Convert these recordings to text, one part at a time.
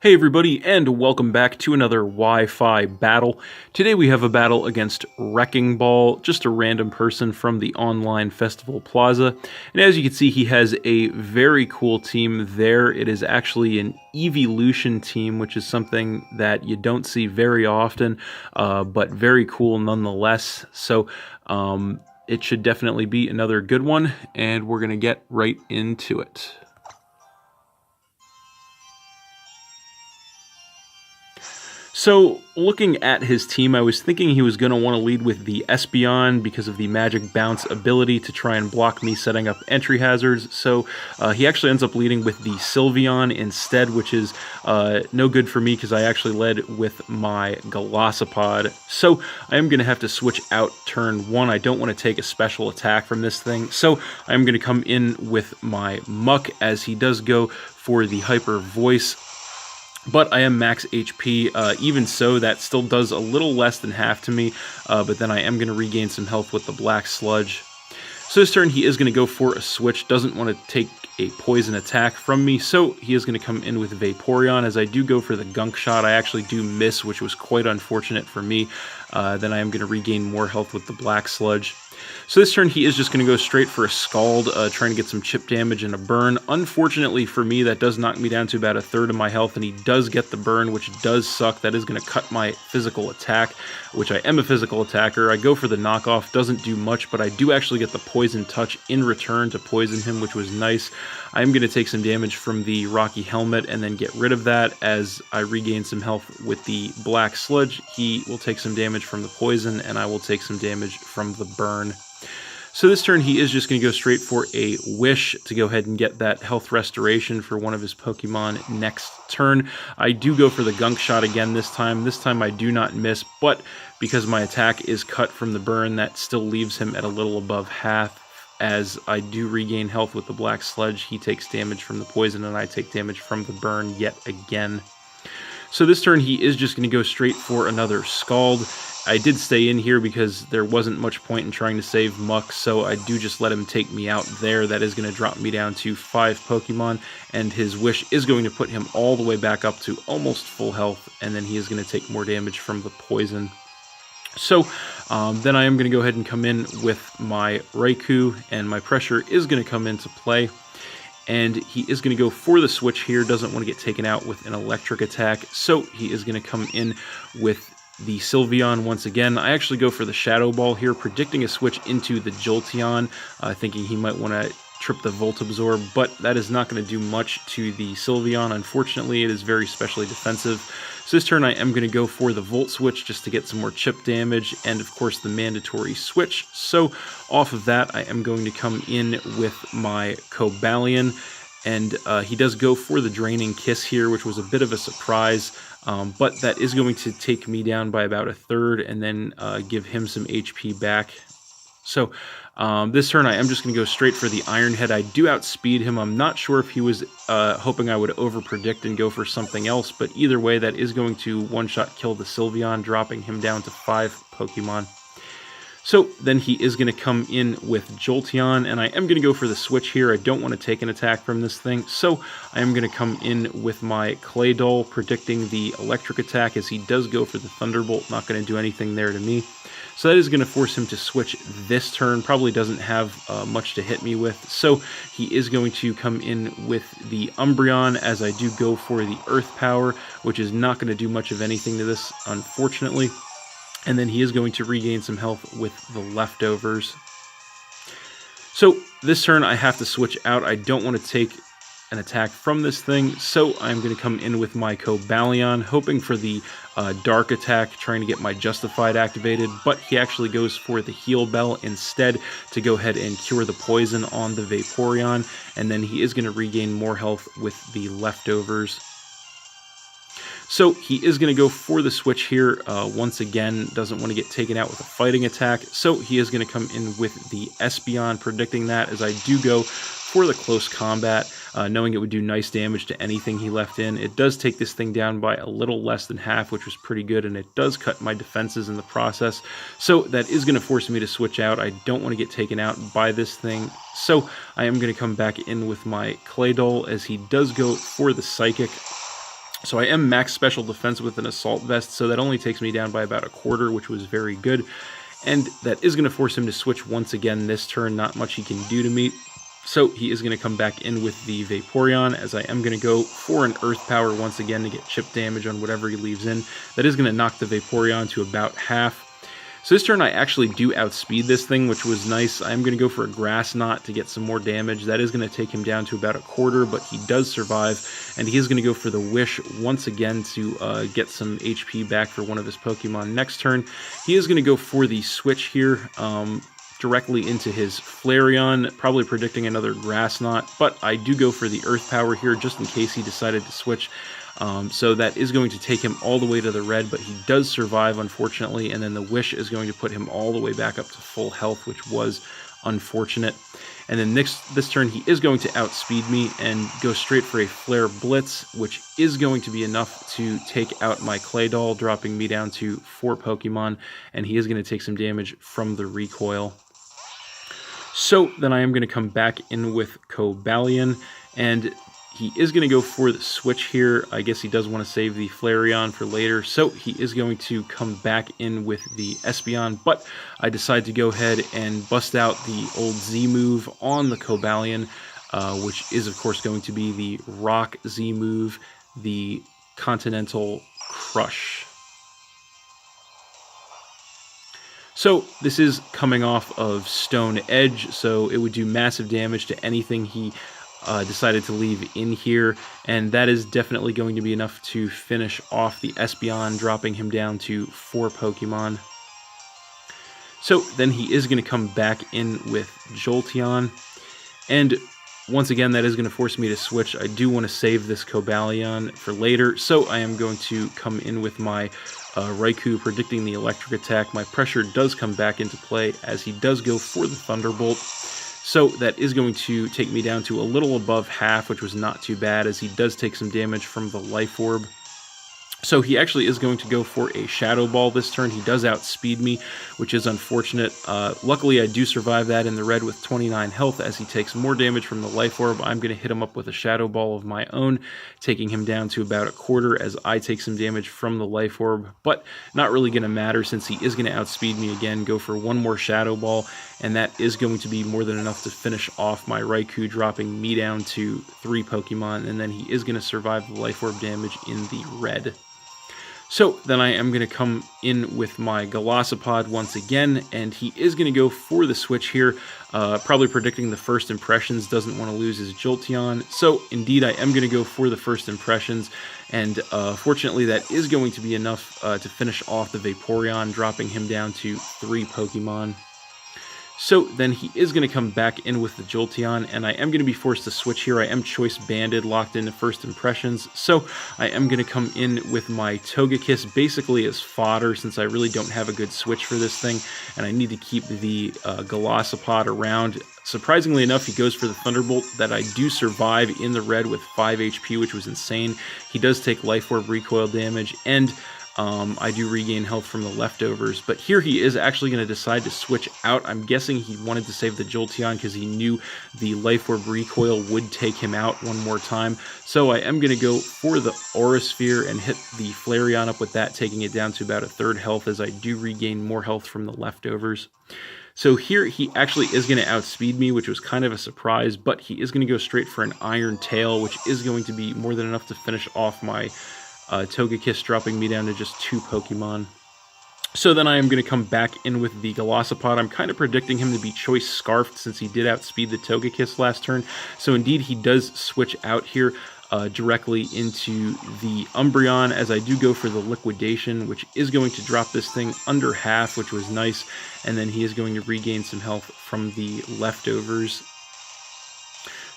Hey everybody, and welcome back to another Wi-Fi battle. Today we have a battle against WreckingBall, just a random person from the online festival plaza. And as you can see, he has a very cool team there. It is actually an evolution team, which is something that you don't see very often, but very cool nonetheless. So it should definitely be another good one, and we're going to get right into it. So, looking at his team, I was thinking he was going to want to lead with the Espeon because of the Magic Bounce ability to try and block me setting up entry hazards. So, he actually ends up leading with the Sylveon instead, which is no good for me because I actually led with my Golisopod. So, I am going to have to switch out turn 1. I don't want to take a special attack from this thing. So, I am going to come in with my Muck as he does go for the Hyper Voice. But I am max HP, even so that still does a little less than half to me, but then I am going to regain some health with the Black Sludge. So this turn he is going to go for a switch, doesn't want to take a poison attack from me, so he is going to come in with Vaporeon. As I do go for the Gunk Shot, I actually do miss, which was quite unfortunate for me. Then I am going to regain more health with the Black Sludge. So this turn he is just going to go straight for a Scald, trying to get some chip damage and a burn. Unfortunately for me, that does knock me down to about a third of my health, and he does get the burn, which does suck. That is going to cut my physical attack, which I am a physical attacker. I go for the knockoff, doesn't do much, but I do actually get the Poison Touch in return to poison him, which was nice. I am going to take some damage from the Rocky Helmet and then get rid of that as I regain some health with the Black Sludge. He will take some damage from the poison, and I will take some damage from the burn. So this turn he is just going to go straight for a Wish to go ahead and get that health restoration for one of his Pokemon next turn. I do go for the Gunk Shot again this time. This time I do not miss, but because my attack is cut from the burn, that still leaves him at a little above half. As I do regain health with the Black Sludge, he takes damage from the poison and I take damage from the burn yet again. So this turn he is just going to go straight for another Scald. I did stay in here because there wasn't much point in trying to save Muck, so I do just let him take me out there. That is going to drop me down to 5 Pokemon, and his Wish is going to put him all the way back up to almost full health, and then he is going to take more damage from the poison. So then I am going to go ahead and come in with my Raikou, and my pressure is going to come into play. And he is going to go for the switch here, doesn't want to get taken out with an electric attack, so he is going to come in with the Sylveon once again. I actually go for the Shadow Ball here, predicting a switch into the Jolteon, thinking he might want to trip the Volt Absorb, but that is not going to do much to the Sylveon. Unfortunately, it is very specially defensive. So this turn I am going to go for the Volt Switch just to get some more chip damage, and of course the mandatory switch. So off of that, I am going to come in with my Cobalion, and he does go for the Draining Kiss here, which was a bit of a surprise. But that is going to take me down by about a third and then give him some HP back. So this turn I am just going to go straight for the Iron Head. I do outspeed him. I'm not sure if he was hoping I would overpredict and go for something else, but either way that is going to one-shot kill the Sylveon, dropping him down to 5 Pokemon. So then he is going to come in with Jolteon, and I am going to go for the switch here. I don't want to take an attack from this thing, so I am going to come in with my Claydol, predicting the electric attack as he does go for the Thunderbolt. Not going to do anything there to me. So that is going to force him to switch this turn. Probably doesn't have much to hit me with, so he is going to come in with the Umbreon as I do go for the Earth Power, which is not going to do much of anything to this, unfortunately. And then he is going to regain some health with the Leftovers. So this turn I have to switch out. I don't want to take an attack from this thing, so I'm going to come in with my Cobalion, hoping for the Dark attack, trying to get my Justified activated, but he actually goes for the Heal Bell instead to go ahead and cure the poison on the Vaporeon, and then he is going to regain more health with the Leftovers. So he is going to go for the switch here once again, doesn't want to get taken out with a fighting attack, so he is going to come in with the Espeon, predicting that as I do go for the close combat, knowing it would do nice damage to anything he left in. It does take this thing down by a little less than half, which was pretty good, and it does cut my defenses in the process, so that is going to force me to switch out. I don't want to get taken out by this thing, so I am going to come back in with my Claydol as he does go for the Psychic. So I am max special defense with an assault vest, so that only takes me down by about a quarter, which was very good. And that is going to force him to switch once again this turn. Not much he can do to me. So he is going to come back in with the Vaporeon, as I am going to go for an Earth Power once again to get chip damage on whatever he leaves in. That is going to knock the Vaporeon to about half. So this turn I actually do outspeed this thing, which was nice. I'm going to go for a Grass Knot to get some more damage. That is going to take him down to about a quarter, but he does survive. And he is going to go for the Wish once again to get some HP back for one of his Pokemon next turn. He is going to go for the Switch here, directly into his Flareon, probably predicting another Grass Knot, but I do go for the Earth Power here just in case he decided to switch. So that is going to take him all the way to the red, but he does survive, unfortunately, and then the Wish is going to put him all the way back up to full health, which was unfortunate. And then this turn, he is going to outspeed me and go straight for a Flare Blitz, which is going to be enough to take out my Claydol, dropping me down to 4 Pokemon, and he is going to take some damage from the recoil. So then I am going to come back in with Cobalion, and he is going to go for the switch here. I guess he does want to save the Flareon for later, so he is going to come back in with the Espeon, but I decide to go ahead and bust out the old Z move on the Cobalion, which is of course going to be the Rock Z move, the Continental Crush. So this is coming off of Stone Edge, so it would do massive damage to anything he decided to leave in here, and that is definitely going to be enough to finish off the Espeon, dropping him down to 4 Pokemon. So then he is going to come back in with Jolteon, and once again that is going to force me to switch. I do want to save this Cobalion for later, so I am going to come in with my Raikou, predicting the electric attack. My pressure does come back into play as he does go for the Thunderbolt. So that is going to take me down to a little above half, which was not too bad, as he does take some damage from the Life Orb. So he actually is going to go for a Shadow Ball this turn. He does outspeed me, which is unfortunate. Luckily, I do survive that in the red with 29 health. As he takes more damage from the Life Orb, I'm going to hit him up with a Shadow Ball of my own, taking him down to about a quarter as I take some damage from the Life Orb. But not really going to matter since he is going to outspeed me again, go for one more Shadow Ball, and that is going to be more than enough to finish off my Raikou, dropping me down to 3 Pokemon, and then he is going to survive the Life Orb damage in the red. So then I am going to come in with my Golisopod once again, and he is going to go for the switch here, probably predicting the first impressions, doesn't want to lose his Jolteon. So indeed I am going to go for the first impressions, and fortunately that is going to be enough to finish off the Vaporeon, dropping him down to 3 Pokemon. So then he is going to come back in with the Jolteon, and I am going to be forced to switch here. I am Choice Banded, locked into first impressions, so I am going to come in with my Togekiss basically as fodder, since I really don't have a good switch for this thing, and I need to keep the Golisopod around. Surprisingly enough, he goes for the Thunderbolt that I do survive in the red with 5 HP, which was insane. He does take Life Orb recoil damage, and I do regain health from the leftovers, but here he is actually going to decide to switch out. I'm guessing he wanted to save the Jolteon because he knew the Life Orb recoil would take him out one more time. So I am going to go for the Aura Sphere and hit the Flareon up with that, taking it down to about a third health as I do regain more health from the leftovers. So here he actually is going to outspeed me, which was kind of a surprise, but he is going to go straight for an Iron Tail, which is going to be more than enough to finish off my Togekiss, dropping me down to just 2 Pokemon. So then I am going to come back in with the Golisopod. I'm kind of predicting him to be Choice Scarfed since he did outspeed the Togekiss last turn. So indeed he does switch out here directly into the Umbreon, as I do go for the Liquidation, which is going to drop this thing under half, which was nice. And then he is going to regain some health from the leftovers.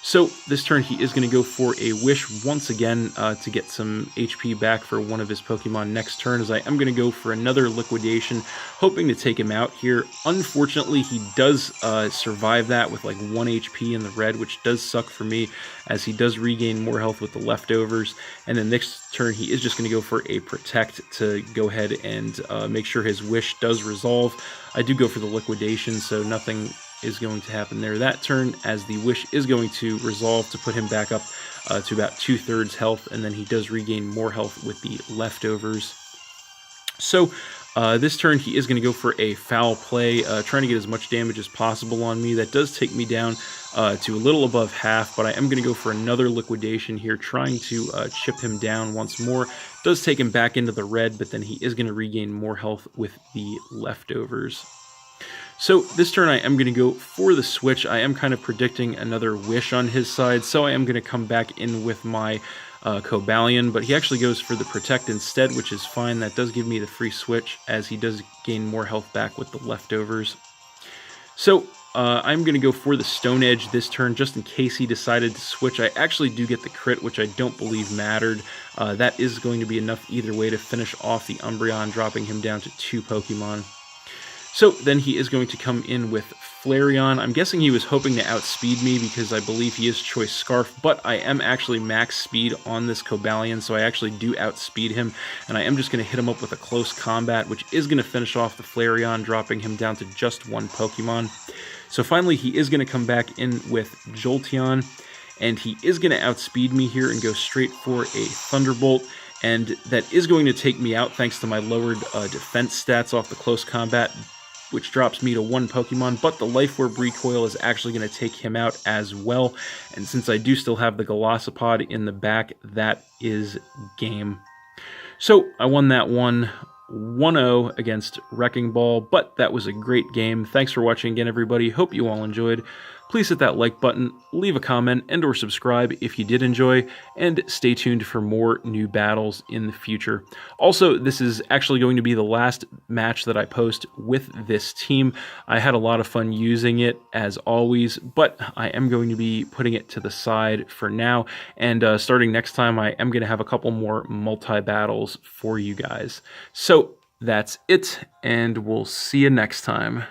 So this turn he is going to go for a Wish once again to get some HP back for one of his Pokemon next turn, as I am going to go for another Liquidation, hoping to take him out here. Unfortunately, he does survive that with like 1 HP in the red, which does suck for me, as he does regain more health with the leftovers. And then next turn he is just going to go for a Protect to go ahead and make sure his Wish does resolve. I do go for the Liquidation, so nothing is going to happen there that turn, as the wish is going to resolve to put him back up to about 2/3 health, and then he does regain more health with the leftovers. So this turn he is going to go for a foul play, trying to get as much damage as possible on me. That does take me down to a little above half, but I am going to go for another liquidation here, trying to chip him down once more. Does take him back into the red, but then he is going to regain more health with the leftovers. So this turn I am going to go for the switch. I am kind of predicting another wish on his side, so I am going to come back in with my Cobalion, but he actually goes for the protect instead, which is fine. That does give me the free switch, as he does gain more health back with the leftovers. So I'm going to go for the Stone Edge this turn, just in case he decided to switch. I actually do get the crit, which I don't believe mattered. That is going to be enough either way to finish off the Umbreon, dropping him down to 2 Pokemon. So then he is going to come in with Flareon. I'm guessing he was hoping to outspeed me, because I believe he is Choice Scarf, but I am actually max speed on this Cobalion, so I actually do outspeed him, and I am just going to hit him up with a close combat, which is going to finish off the Flareon, dropping him down to just 1 Pokemon. So finally he is going to come back in with Jolteon, and he is going to outspeed me here and go straight for a Thunderbolt, and that is going to take me out thanks to my lowered defense stats off the close combat, which drops me to 1 Pokemon, but the Life Orb recoil is actually going to take him out as well, and since I do still have the Golisopod in the back, that is game. So I won that one 1-0 against Wrecking Ball, but that was a great game. Thanks for watching again, everybody. Hope you all enjoyed. Please hit that like button, leave a comment, and or subscribe if you did enjoy, and stay tuned for more new battles in the future. Also, this is actually going to be the last match that I post with this team. I had a lot of fun using it, as always, but I am going to be putting it to the side for now, and starting next time, I am going to have a couple more multi-battles for you guys. So, that's it, and we'll see you next time.